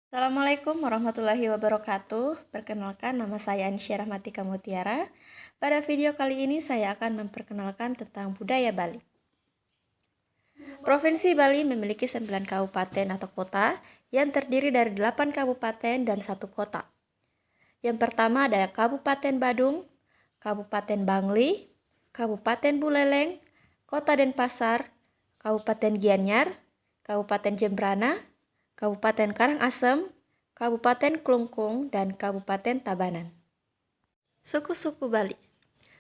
Assalamualaikum warahmatullahi wabarakatuh. Perkenalkan, nama saya Ansyah Rahmatika Mutiara. Pada video kali ini saya akan memperkenalkan tentang budaya Bali. Provinsi Bali memiliki 9 kabupaten atau kota yang terdiri dari 8 kabupaten dan 1 kota. Yang pertama ada Kabupaten Badung, Kabupaten Bangli, Kabupaten Buleleng, Kota Denpasar, Kabupaten Gianyar, Kabupaten Jembrana, Kabupaten Karangasem, Kabupaten Klungkung, dan Kabupaten Tabanan. Suku-suku Bali.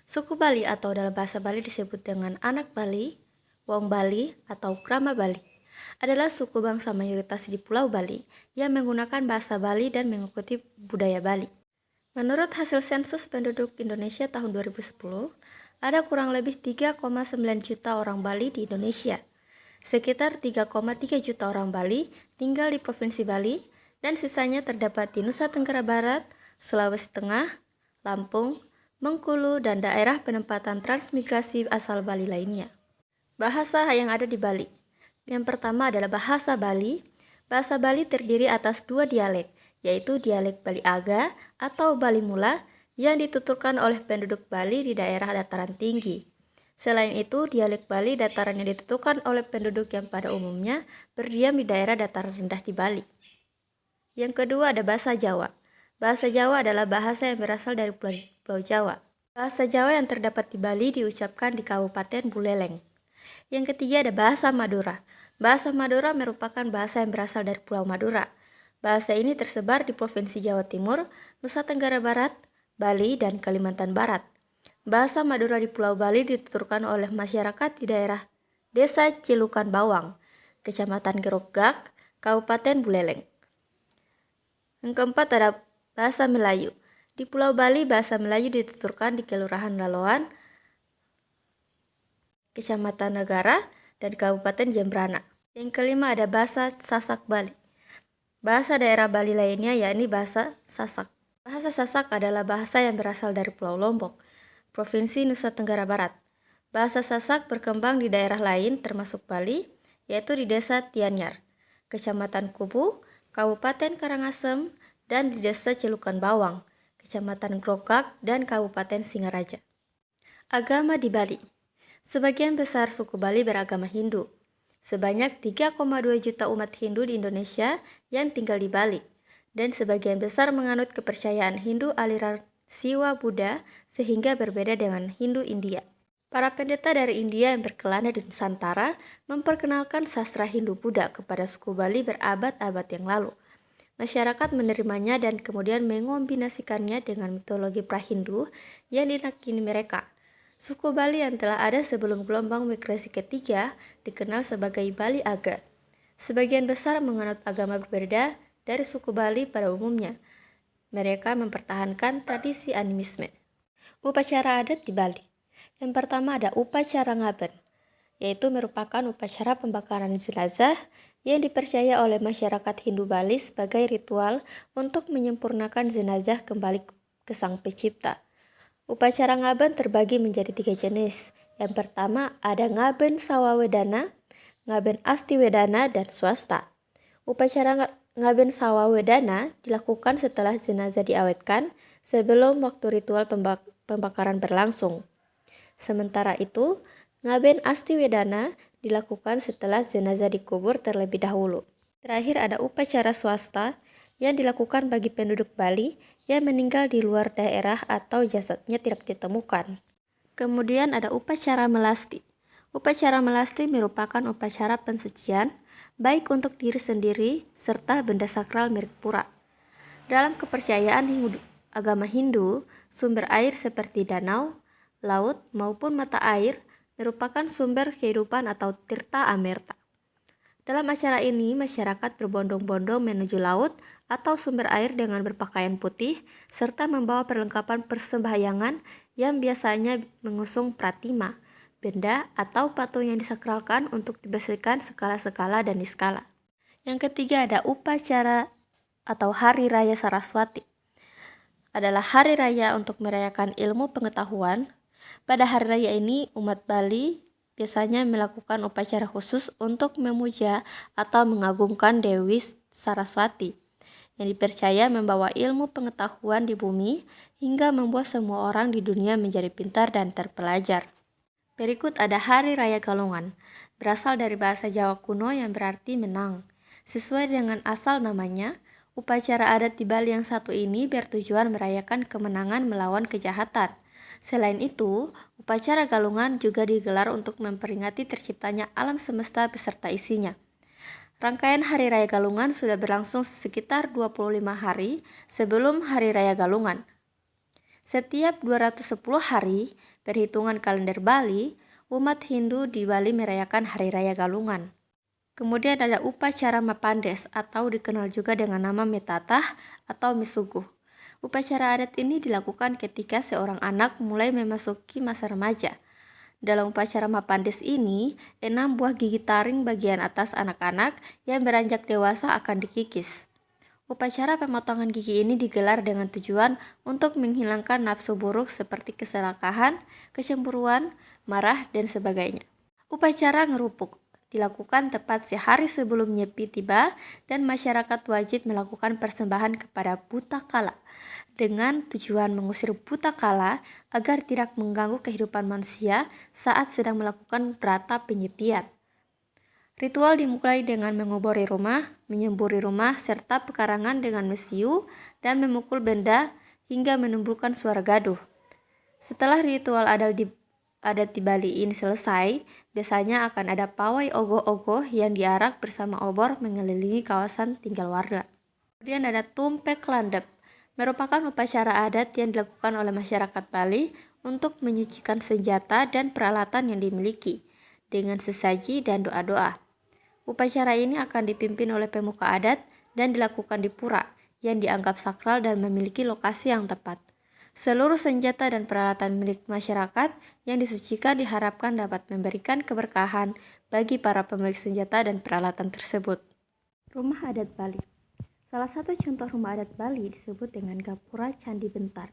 Suku Bali atau dalam bahasa Bali disebut dengan anak Bali, Wong Bali, atau Krama Bali adalah suku bangsa mayoritas di Pulau Bali yang menggunakan bahasa Bali dan mengikuti budaya Bali. Menurut hasil sensus penduduk Indonesia tahun 2010, ada kurang lebih 3,9 juta orang Bali di Indonesia. Sekitar 3,3 juta orang Bali tinggal di Provinsi Bali dan sisanya terdapat di Nusa Tenggara Barat, Sulawesi Tengah, Lampung, Bengkulu, dan daerah penempatan transmigrasi asal Bali lainnya. Bahasa yang ada di Bali. Yang pertama adalah bahasa Bali. Bahasa Bali terdiri atas 2 dialek, yaitu dialek Bali Aga atau Bali Mula yang dituturkan oleh penduduk Bali di daerah dataran tinggi. Selain itu, dialek Bali dataran yang dituturkan oleh penduduk yang pada umumnya berdiam di daerah dataran rendah di Bali. Yang kedua ada bahasa Jawa. Bahasa Jawa adalah bahasa yang berasal dari Pulau Jawa. Bahasa Jawa yang terdapat di Bali diucapkan di Kabupaten Buleleng. Yang ketiga ada bahasa Madura. Bahasa Madura merupakan bahasa yang berasal dari Pulau Madura. Bahasa ini tersebar di Provinsi Jawa Timur, Nusa Tenggara Barat, Bali, dan Kalimantan Barat. Bahasa Madura di Pulau Bali dituturkan oleh masyarakat di daerah Desa Cilukan Bawang, Kecamatan Gerogak, Kabupaten Buleleng. Yang keempat ada bahasa Melayu. Di Pulau Bali, bahasa Melayu dituturkan di Kelurahan Laloan, Kecamatan Negara, dan Kabupaten Jembrana. Yang kelima ada bahasa Sasak Bali. Bahasa daerah Bali lainnya yakni bahasa Sasak. Bahasa Sasak adalah bahasa yang berasal dari Pulau Lombok, Provinsi Nusa Tenggara Barat. Bahasa Sasak berkembang di daerah lain termasuk Bali, yaitu di Desa Tianyar, Kecamatan Kubu, Kabupaten Karangasem, dan di Desa Celukan Bawang, Kecamatan Grogak, dan Kabupaten Singaraja. Agama di Bali. Sebagian besar suku Bali beragama Hindu. Sebanyak 3,2 juta umat Hindu di Indonesia yang tinggal di Bali, dan sebagian besar menganut kepercayaan Hindu aliran Siwa Buddha sehingga berbeda dengan Hindu India. Para pendeta dari India yang berkelana di Nusantara memperkenalkan sastra Hindu Buddha kepada suku Bali berabad-abad yang lalu. Masyarakat menerimanya dan kemudian mengombinasikannya dengan mitologi pra-Hindu yang diyakini mereka. Suku Bali yang telah ada sebelum gelombang migrasi ketiga dikenal sebagai Bali Aga. Sebagian besar menganut agama berbeda dari suku Bali pada umumnya. Mereka mempertahankan tradisi animisme. Upacara adat di Bali. Yang pertama ada upacara ngaben, yaitu merupakan upacara pembakaran jenazah yang dipercaya oleh masyarakat Hindu Bali sebagai ritual untuk menyempurnakan jenazah kembali ke Sang Pencipta. Upacara ngaben terbagi menjadi 3 jenis. Yang pertama ada ngaben sawawedana, ngaben astiwedana, dan swasta. Upacara ngaben sawawedana dilakukan setelah jenazah diawetkan sebelum waktu ritual pembakaran berlangsung. Sementara itu, ngaben astiwedana dilakukan setelah jenazah dikubur terlebih dahulu. Terakhir ada upacara swasta yang dilakukan bagi penduduk Bali yang meninggal di luar daerah atau jasadnya tidak ditemukan. Kemudian ada upacara melasti. Upacara melasti merupakan upacara pensucian baik untuk diri sendiri serta benda sakral milik pura. Dalam kepercayaan agama Hindu, sumber air seperti danau, laut, maupun mata air merupakan sumber kehidupan atau tirta amerta. Dalam acara ini, masyarakat berbondong-bondong menuju laut atau sumber air dengan berpakaian putih, serta membawa perlengkapan persembahyangan yang biasanya mengusung pratima, benda atau patung yang disakralkan untuk dibersihkan skala-skala dan niskala. Yang ketiga ada upacara atau Hari Raya Saraswati. Adalah hari raya untuk merayakan ilmu pengetahuan. Pada hari raya ini, umat Bali biasanya melakukan upacara khusus untuk memuja atau mengagungkan Dewi Saraswati yang dipercaya membawa ilmu pengetahuan di bumi hingga membuat semua orang di dunia menjadi pintar dan terpelajar. Berikut ada Hari Raya Galungan, berasal dari bahasa Jawa kuno yang berarti menang. Sesuai dengan asal namanya, upacara adat di Bali yang satu ini bertujuan merayakan kemenangan melawan kejahatan. Selain itu, upacara Galungan juga digelar untuk memperingati terciptanya alam semesta beserta isinya. Rangkaian Hari Raya Galungan sudah berlangsung sekitar 25 hari sebelum Hari Raya Galungan. Setiap 210 hari, perhitungan kalender Bali, umat Hindu di Bali merayakan Hari Raya Galungan. Kemudian ada upacara Mapandes atau dikenal juga dengan nama Metatah atau Misuguh. Upacara adat ini dilakukan ketika seorang anak mulai memasuki masa remaja. Dalam upacara Mapandes ini, 6 buah gigi taring bagian atas anak-anak yang beranjak dewasa akan dikikis. Upacara pemotongan gigi ini digelar dengan tujuan untuk menghilangkan nafsu buruk seperti keserakahan, kecemburuan, marah, dan sebagainya. Upacara ngerupuk dilakukan tepat sehari sebelum Nyepi tiba dan masyarakat wajib melakukan persembahan kepada Buta Kala dengan tujuan mengusir Buta Kala agar tidak mengganggu kehidupan manusia saat sedang melakukan berata penyepian. Ritual dimulai dengan mengobori rumah, menyemburi rumah, serta pekarangan dengan mesiu dan memukul benda hingga menimbulkan suara gaduh. Setelah ritual adat di Bali ini selesai, biasanya akan ada pawai ogoh-ogoh yang diarak bersama obor mengelilingi kawasan tinggal warga. Kemudian ada Tumpek Landep, merupakan upacara adat yang dilakukan oleh masyarakat Bali untuk menyucikan senjata dan peralatan yang dimiliki, dengan sesaji dan doa-doa. Upacara ini akan dipimpin oleh pemuka adat dan dilakukan di pura, yang dianggap sakral dan memiliki lokasi yang tepat. Seluruh senjata dan peralatan milik masyarakat yang disucikan diharapkan dapat memberikan keberkahan bagi para pemilik senjata dan peralatan tersebut. Rumah adat Bali. Salah satu contoh rumah adat Bali disebut dengan Gapura Candi Bentar.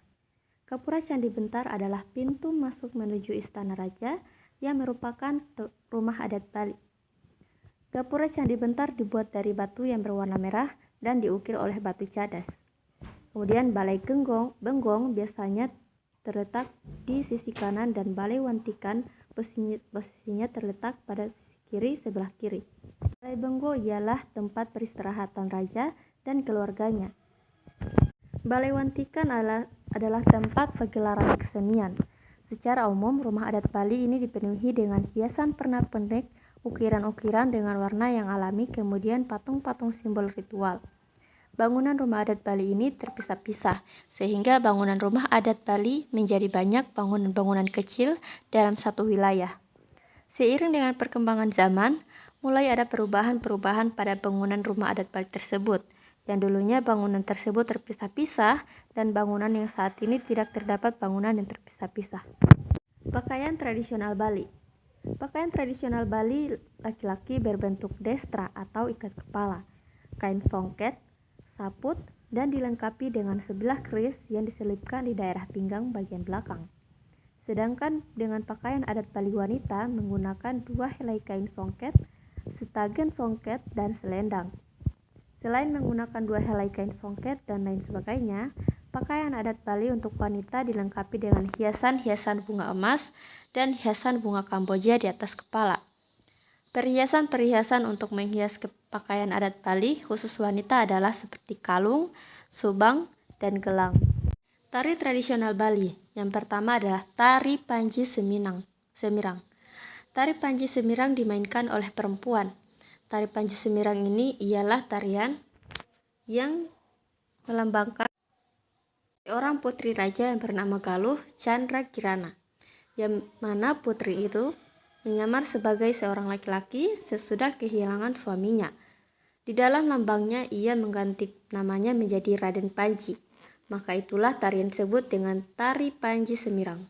Gapura Candi Bentar adalah pintu masuk menuju Istana Raja yang merupakan rumah adat Bali. Gapura Candi Bentar dibuat dari batu yang berwarna merah dan diukir oleh batu cadas. Kemudian Balai Benggong biasanya terletak di sisi kanan dan Balai Wantikan posisinya terletak pada sisi kiri sebelah kiri. Balai Benggong ialah tempat peristirahatan raja dan keluarganya. Balai Wantikan adalah tempat pagelaran kesenian. Secara umum, rumah adat Bali ini dipenuhi dengan hiasan pernak-pernik, ukiran-ukiran dengan warna yang alami, kemudian patung-patung simbol ritual. Bangunan rumah adat Bali ini terpisah-pisah, sehingga bangunan rumah adat Bali menjadi banyak bangunan-bangunan kecil dalam satu wilayah. Seiring dengan perkembangan zaman, mulai ada perubahan-perubahan pada bangunan rumah adat Bali tersebut, yang dulunya bangunan tersebut terpisah-pisah dan bangunan yang saat ini tidak terdapat bangunan yang terpisah-pisah. Pakaian tradisional Bali. Pakaian tradisional Bali laki-laki berbentuk destra atau ikat kepala, kain songket, saput, dan dilengkapi dengan sebilah keris yang diselipkan di daerah pinggang bagian belakang. Sedangkan dengan pakaian adat Bali wanita menggunakan 2 helai kain songket, setagen songket, dan selendang. Selain menggunakan 2 helai kain songket dan lain sebagainya, pakaian adat Bali untuk wanita dilengkapi dengan hiasan-hiasan bunga emas dan hiasan bunga Kamboja di atas kepala. Perhiasan-perhiasan untuk menghias pakaian adat Bali khusus wanita adalah seperti kalung, subang, dan gelang. Tari tradisional Bali. Yang pertama adalah Tari Panji Semirang. Tari Panji Semirang dimainkan oleh perempuan. Tari Panji Semirang ini ialah tarian yang melambangkan seorang putri raja yang bernama Galuh Chandra Kirana, yang mana putri itu menyamar sebagai seorang laki-laki sesudah kehilangan suaminya. Di dalam lambangnya ia mengganti namanya menjadi Raden Panji. Maka itulah tarian disebut dengan Tari Panji Semirang.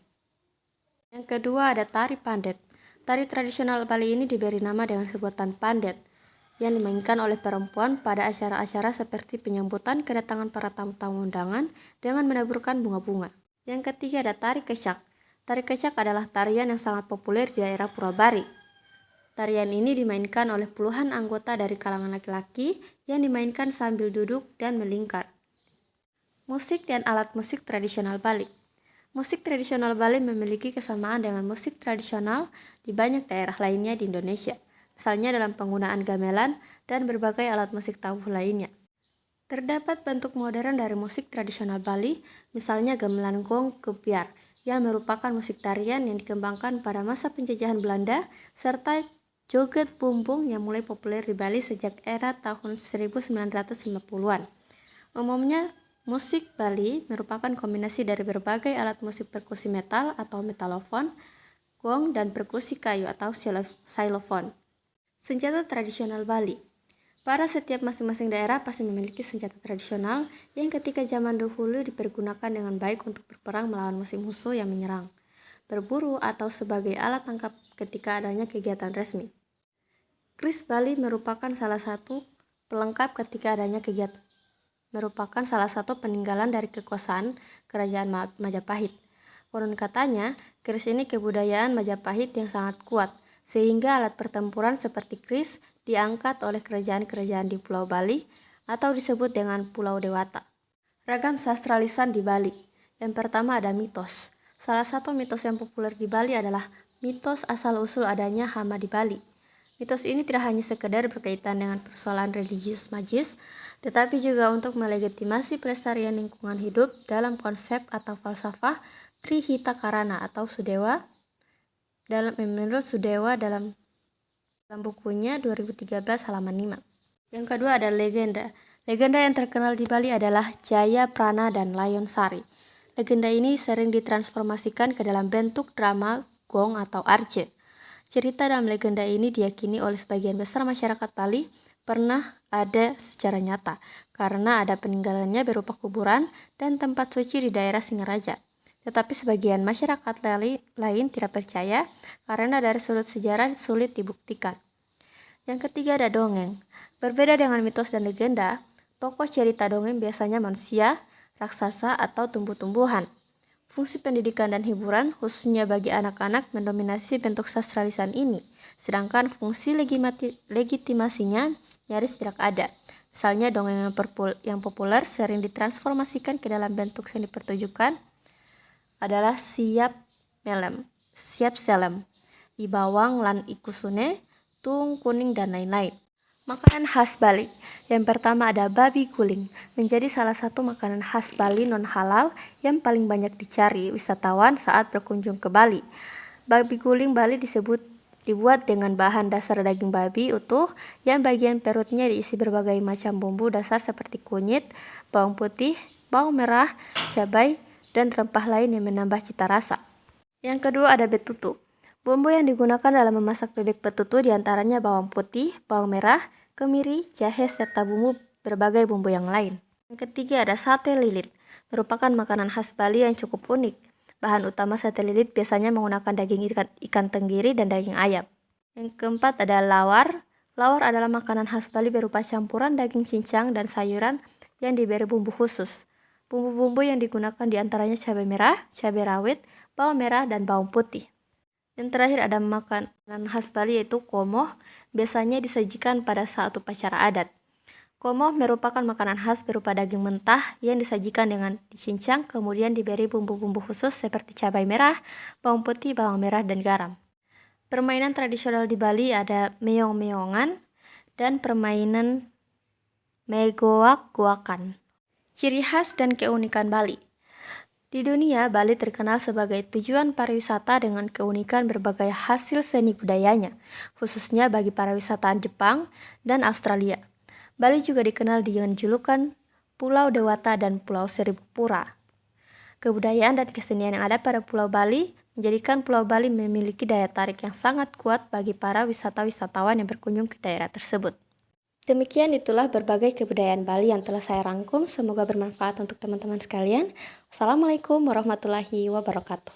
Yang kedua ada Tari Pandet. Tari tradisional Bali ini diberi nama dengan sebutan pandet, yang dimainkan oleh perempuan pada acara-acara seperti penyambutan kedatangan para tamu-tamu undangan dengan menaburkan bunga-bunga. Yang ketiga ada Tari Kecak. Tari kecak adalah tarian yang sangat populer di daerah Purabari. Tarian ini dimainkan oleh puluhan anggota dari kalangan laki-laki yang dimainkan sambil duduk dan melingkar. Musik dan alat musik tradisional Bali. Musik tradisional Bali memiliki kesamaan dengan musik tradisional di banyak daerah lainnya di Indonesia, misalnya dalam penggunaan gamelan dan berbagai alat musik tabuh lainnya. Terdapat bentuk modern dari musik tradisional Bali, misalnya gamelan gong kebiar, yang merupakan musik tarian yang dikembangkan pada masa penjajahan Belanda, serta joget bumbung yang mulai populer di Bali sejak era tahun 1950-an. Umumnya, musik Bali merupakan kombinasi dari berbagai alat musik perkusi metal atau metalofon, gong, dan perkusi kayu atau xylophone. Senjata tradisional Bali. Pada setiap masing-masing daerah pasti memiliki senjata tradisional yang ketika zaman dahulu dipergunakan dengan baik untuk berperang melawan musuh-musuh yang menyerang, berburu, atau sebagai alat tangkap ketika adanya kegiatan resmi. Kris Bali merupakan salah satu pelengkap ketika adanya kegiatan. Merupakan salah satu peninggalan dari kekuasaan Kerajaan Majapahit. Konon katanya, kris ini kebudayaan Majapahit yang sangat kuat, sehingga alat pertempuran seperti kris diangkat oleh kerajaan-kerajaan di Pulau Bali atau disebut dengan Pulau Dewata. Ragam sastra lisan di Bali. Yang pertama ada mitos. Salah satu mitos yang populer di Bali adalah mitos asal-usul adanya hama di Bali. Mitos ini tidak hanya sekedar berkaitan dengan persoalan religius magis, tetapi juga untuk melegitimasi pelestarian lingkungan hidup dalam konsep atau falsafah Trihita Karana atau Sudewa. Menurut Sudewa dalam bukunya 2013 halaman 5. Yang kedua ada legenda. Legenda yang terkenal di Bali adalah Jaya Prana dan Layon Sari. Legenda ini sering ditransformasikan ke dalam bentuk drama gong atau arce. Cerita dalam legenda ini diyakini oleh sebagian besar masyarakat Bali pernah ada secara nyata karena ada peninggalannya berupa kuburan dan tempat suci di daerah Singaraja. Tetapi sebagian masyarakat lain tidak percaya karena dari sudut sejarah sulit dibuktikan. Yang ketiga ada dongeng. Berbeda dengan mitos dan legenda, tokoh cerita dongeng biasanya manusia, raksasa, atau tumbuh-tumbuhan. Fungsi pendidikan dan hiburan, khususnya bagi anak-anak, mendominasi bentuk sastra lisan ini, sedangkan fungsi legitimasinya nyaris tidak ada. Misalnya dongeng yang populer sering ditransformasikan ke dalam bentuk seni pertunjukan adalah siap selem, ibawang lan ikusune, tung kuning, dan lain-lain. Makanan khas Bali. Yang pertama ada babi guling, menjadi salah satu makanan khas Bali non-halal yang paling banyak dicari wisatawan saat berkunjung ke Bali. Babi guling Bali dibuat dengan bahan dasar daging babi utuh yang bagian perutnya diisi berbagai macam bumbu dasar seperti kunyit, bawang putih, bawang merah, cabai, dan rempah lain yang menambah cita rasa. Yang kedua ada betutu. Bumbu yang digunakan dalam memasak bebek betutu diantaranya bawang putih, bawang merah, kemiri, jahe, serta berbagai bumbu yang lain. Yang ketiga ada sate lilit, merupakan makanan khas Bali yang cukup unik. Bahan utama sate lilit biasanya menggunakan daging ikan tenggiri dan daging ayam. Yang keempat ada lawar. Lawar adalah makanan khas Bali berupa campuran daging cincang dan sayuran yang diberi bumbu khusus. Bumbu-bumbu yang digunakan diantaranya cabai merah, cabai rawit, bawang merah, dan bawang putih. Yang terakhir ada makanan khas Bali yaitu komoh, biasanya disajikan pada saat upacara adat. Komoh merupakan makanan khas berupa daging mentah yang disajikan dengan dicincang, kemudian diberi bumbu-bumbu khusus seperti cabai merah, bawang putih, bawang merah, dan garam. Permainan tradisional di Bali ada meong-meongan dan permainan megoak-goakan. Ciri khas dan keunikan Bali. Di dunia, Bali terkenal sebagai tujuan pariwisata dengan keunikan berbagai hasil seni budayanya, khususnya bagi para wisatawan Jepang dan Australia. Bali juga dikenal dengan julukan Pulau Dewata dan Pulau Seribu Pura. Kebudayaan dan kesenian yang ada pada Pulau Bali menjadikan Pulau Bali memiliki daya tarik yang sangat kuat bagi para wisatawan yang berkunjung ke daerah tersebut. Demikian itulah berbagai kebudayaan Bali yang telah saya rangkum. Semoga bermanfaat untuk teman-teman sekalian. Wassalamualaikum warahmatullahi wabarakatuh.